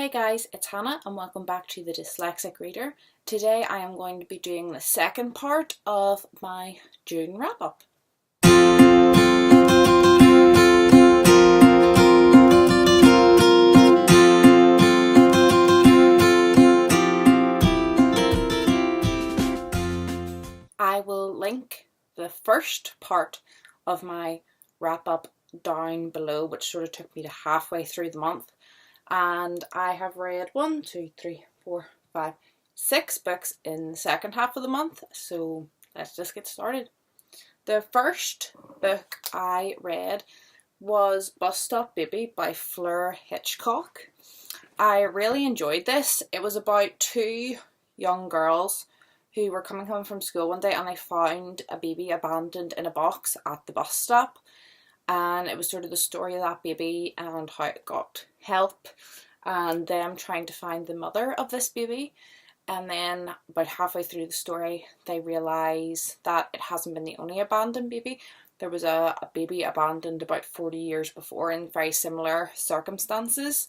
Hey guys, it's Hannah and welcome back to the Dyslexic Reader. Today I am going to be doing the second part of my June wrap-up. I will link the first part of my wrap-up down below, which sort of took me to halfway through the month. And I have read 6 books in the second half of the month, so let's just get started. The first book I read was Bus Stop Baby by Fleur Hitchcock. I really enjoyed this. It was about two young girls who were coming home from school one day and they found a baby abandoned in a box at the bus stop. And it was sort of the story of that baby and how it got help and them trying to find the mother of this baby. And then about halfway through the story they realise that it hasn't been the only abandoned baby. There was a baby abandoned about 40 years before in very similar circumstances,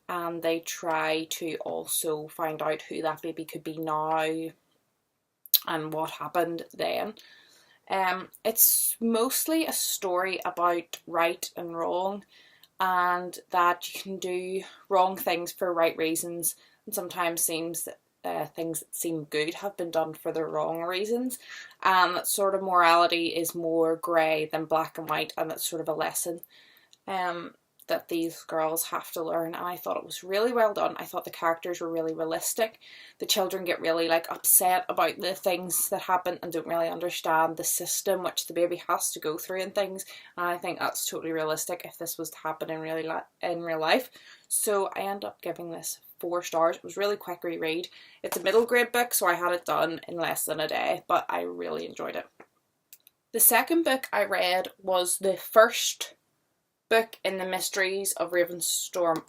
and they try to also find out who that baby could be now and what happened then. It's mostly a story about right and wrong, and that you can do wrong things for right reasons, and sometimes seems that things that seem good have been done for the wrong reasons, and that sort of morality is more grey than black and white, and it's sort of a lesson that these girls have to learn. And I thought it was really well done. I thought the characters were really realistic. The children get really upset about the things that happen and don't really understand the system which the baby has to go through and things, and I think that's totally realistic if this was to happen in real life. So I end up giving this 4 stars. It was a really quick reread. It's a middle grade book, so I had it done in less than a day, but I really enjoyed it. The second book I read was the first book in the Mysteries of Ravenstorm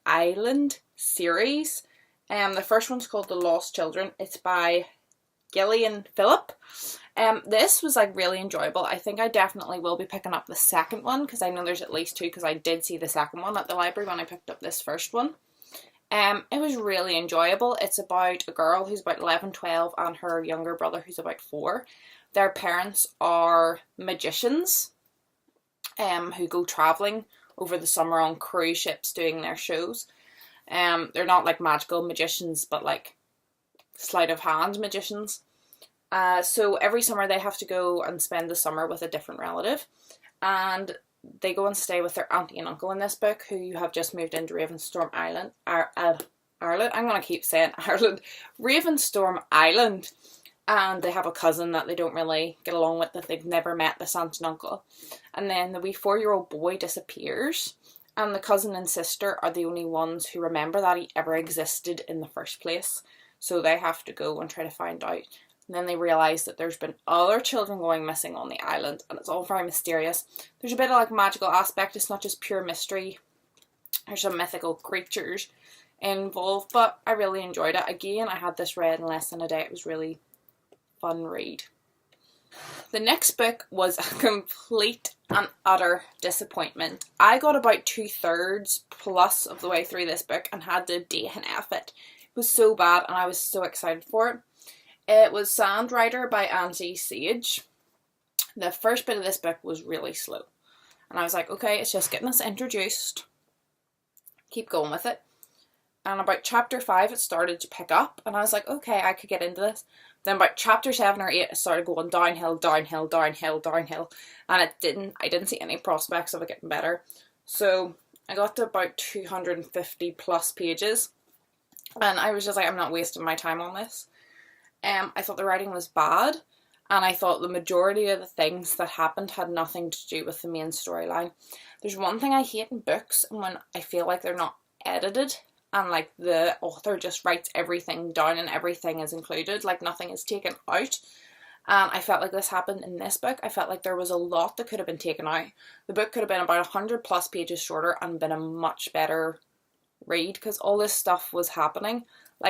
Island series. The first one's called The Lost Children. It's by Gillian Phillip. This was really enjoyable. I think I definitely will be picking up the second one because I know there's at least 2, because I did see the second one at the library when I picked up this first one. It was really enjoyable. It's about a girl who's about 11, 12 and her younger brother who's about 4. Their parents are magicians who go travelling over the summer on cruise ships doing their shows. They're not magical magicians, but sleight of hand magicians. So every summer they have to go and spend the summer with a different relative, and they go and stay with their auntie and uncle in this book, who have just moved into Ravenstorm Island. Ireland. I'm going to keep saying Ireland. Ravenstorm Island. And they have a cousin that they don't really get along with, that they've never met, this aunt and uncle. And then the wee 4-year-old boy disappears, and the cousin and sister are the only ones who remember that he ever existed in the first place. So they have to go and try to find out. And then they realise that there's been other children going missing on the island, and it's all very mysterious. There's a bit of magical aspect. It's not just pure mystery. There's some mythical creatures involved, but I really enjoyed it. Again, I had this read in less than a day. It was really fun read. The next book was a complete and utter disappointment. I got about 2/3 plus of the way through this book and had to DNF it. It was so bad and I was so excited for it. It was Sand Rider by Angie Sage. The first bit of this book was really slow. And I was like, okay, it's just getting us introduced. Keep going with it. And about chapter 5 it started to pick up and I was like, okay, I could get into this. Then about chapter 7 or 8 it started going downhill, downhill, downhill, downhill, and I didn't see any prospects of it getting better. So I got to about 250 plus pages and I was just like, I'm not wasting my time on this. I thought the writing was bad, and I thought the majority of the things that happened had nothing to do with the main storyline. There's one thing I hate in books, and when I feel like they're not edited and the author just writes everything down and everything is included, nothing is taken out. And I felt like this happened in this book. I felt like there was a lot that could have been taken out. The book could have been about 100 plus pages shorter and been a much better read, because all this stuff was happening.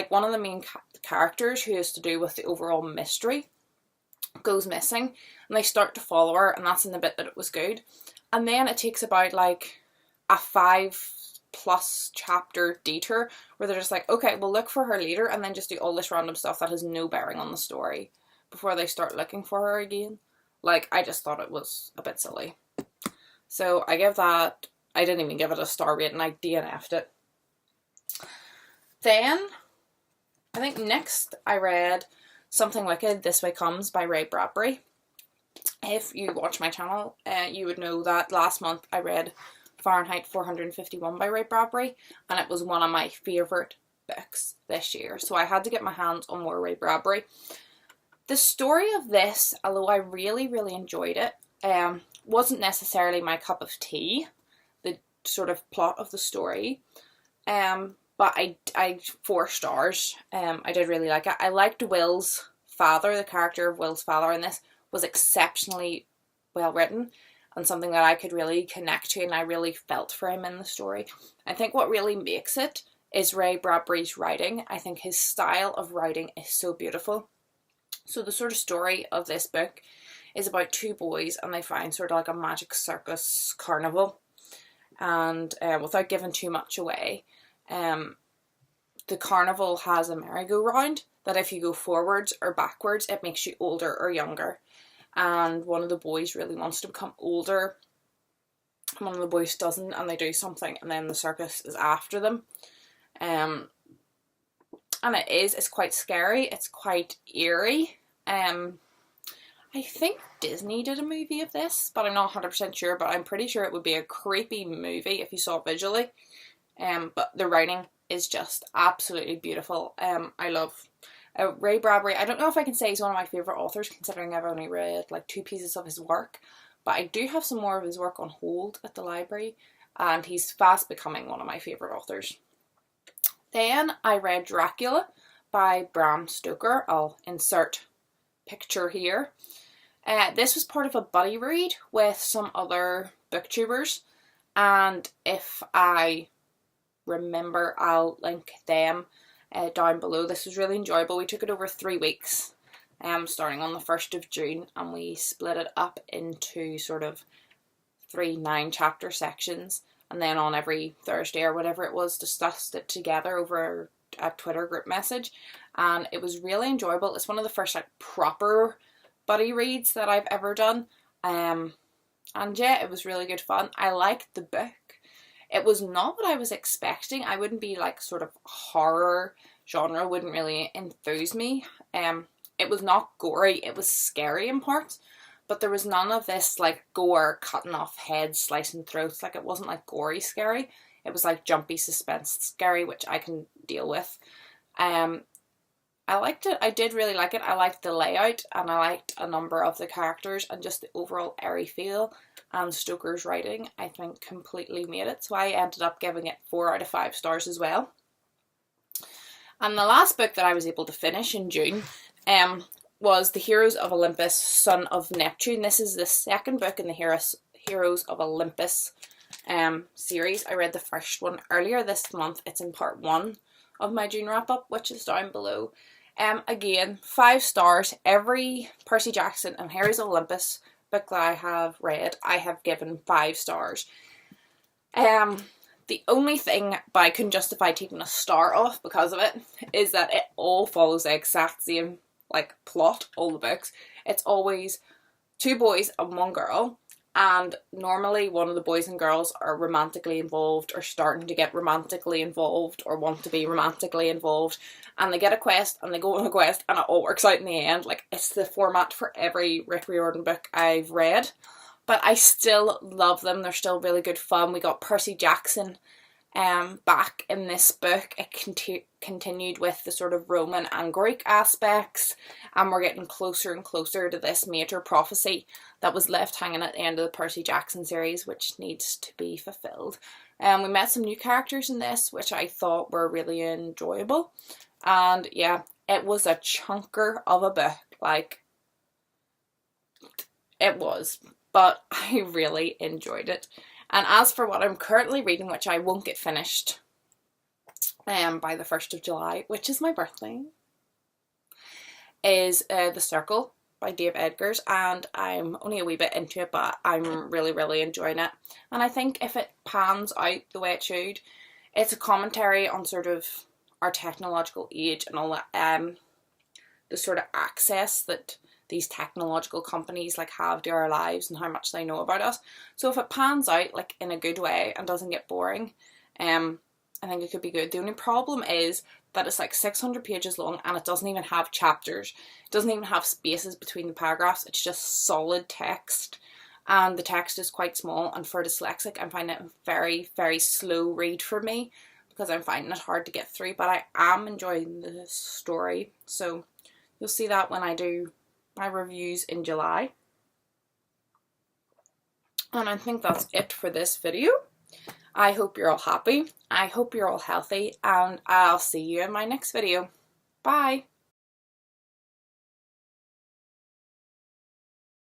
One of the main characters, who is to do with the overall mystery, goes missing and they start to follow her, and that's in the bit that it was good. And then it takes about a 5 plus chapter detour where they're just like, okay, we'll look for her later and then just do all this random stuff that has no bearing on the story before they start looking for her again. Like, I just thought it was a bit silly. So I give that, I didn't even give it a star rating, I DNF'd it. Then, I think next I read Something Wicked, This Way Comes by Ray Bradbury. If you watch my channel, you would know that last month I read Fahrenheit 451 by Ray Bradbury, and it was one of my favourite books this year. So I had to get my hands on more Ray Bradbury. The story of this, although I really, really enjoyed it, wasn't necessarily my cup of tea, the sort of plot of the story. But I 4 stars. I did really like it. I liked Will's father, the character of Will's father in this was exceptionally well written and something that I could really connect to, and I really felt for him in the story. I think what really makes it is Ray Bradbury's writing. I think his style of writing is so beautiful. So the sort of story of this book is about 2 boys and they find sort of like a magic circus carnival. And without giving too much away, the carnival has a merry-go-round that if you go forwards or backwards, it makes you older or younger. And one of the boys really wants to become older. One of the boys doesn't, and they do something, and then the circus is after them. And it's quite scary. It's quite eerie. I think Disney did a movie of this, but I'm not 100% sure, but I'm pretty sure it would be a creepy movie if you saw it visually. But the writing is just absolutely beautiful. I love Ray Bradbury. I don't know if I can say he's one of my favourite authors, considering I've only read like 2 pieces of his work, but I do have some more of his work on hold at the library, and he's fast becoming one of my favourite authors. Then I read Dracula by Bram Stoker. I'll insert picture here. This was part of a buddy read with some other booktubers, and if I remember, I'll link them down below. This was really enjoyable. We took it over 3 weeks, starting on the 1st of June, and we split it up into sort of 3 9-chapter sections, and then on every Thursday or whatever it was, discussed it together over a Twitter group message, and it was really enjoyable. It's one of the first like proper buddy reads that I've ever done, and yeah, it was really good fun. I liked the book. It was not what I was expecting. I wouldn't be like sort of horror genre, wouldn't really enthuse me. It was not gory, it was scary in parts, but there was none of this like gore, cutting off heads, slicing throats. Like, it wasn't like gory scary. It was like jumpy suspense scary, which I can deal with. I liked it. I did really like it. I liked the layout, and I liked a number of the characters, and just the overall airy feel, and Stoker's writing, I think, completely made it. So I ended up giving it 4 out of 5 stars as well. And the last book that I was able to finish in June was The Heroes of Olympus, Son of Neptune. This is the 2nd book in the Heroes of Olympus series. I read the first one earlier this month. It's in part 1 of my June wrap-up, which is down below. Again, 5 stars. Every Percy Jackson and Heroes of Olympus book that I have read, I have given 5 stars. The only thing, but I couldn't justify taking a star off because of it, is that it all follows the exact same like plot, all the books. It's always 2 boys and 1 girl, and normally one of the boys and girls are romantically involved, or starting to get romantically involved, or want to be romantically involved, and they get a quest and they go on a quest and it all works out in the end. Like, it's the format for every Rick Riordan book I've read, but I still love them. They're still really good fun. We got Percy Jackson back in this book. It continued with the sort of Roman and Greek aspects, and we're getting closer and closer to this major prophecy that was left hanging at the end of the Percy Jackson series, which needs to be fulfilled. We met some new characters in this, which I thought were really enjoyable, and yeah, it was a chunker of a book. Like, it was, but I really enjoyed it. And as for what I'm currently reading, which I won't get finished by the 1st of July, which is my birthday, is The Circle by Dave Edgars, and I'm only a wee bit into it, but I'm really, really enjoying it. And I think if it pans out the way it should, It's a commentary on sort of our technological age and all that, the sort of access that these technological companies like have to our lives and how much they know about us. So if it pans out like in a good way and doesn't get boring, I think it could be good. The only problem is that it's like 600 pages long and it doesn't even have chapters. It doesn't even have spaces between the paragraphs. It's just solid text. And the text is quite small, and for dyslexic I'm finding it a very, very slow read for me because I'm finding it hard to get through, but I am enjoying the story. So you'll see that when I do my reviews in July. And I think that's it for this video. I hope you're all happy, I hope you're all healthy, and I'll see you in my next video. Bye!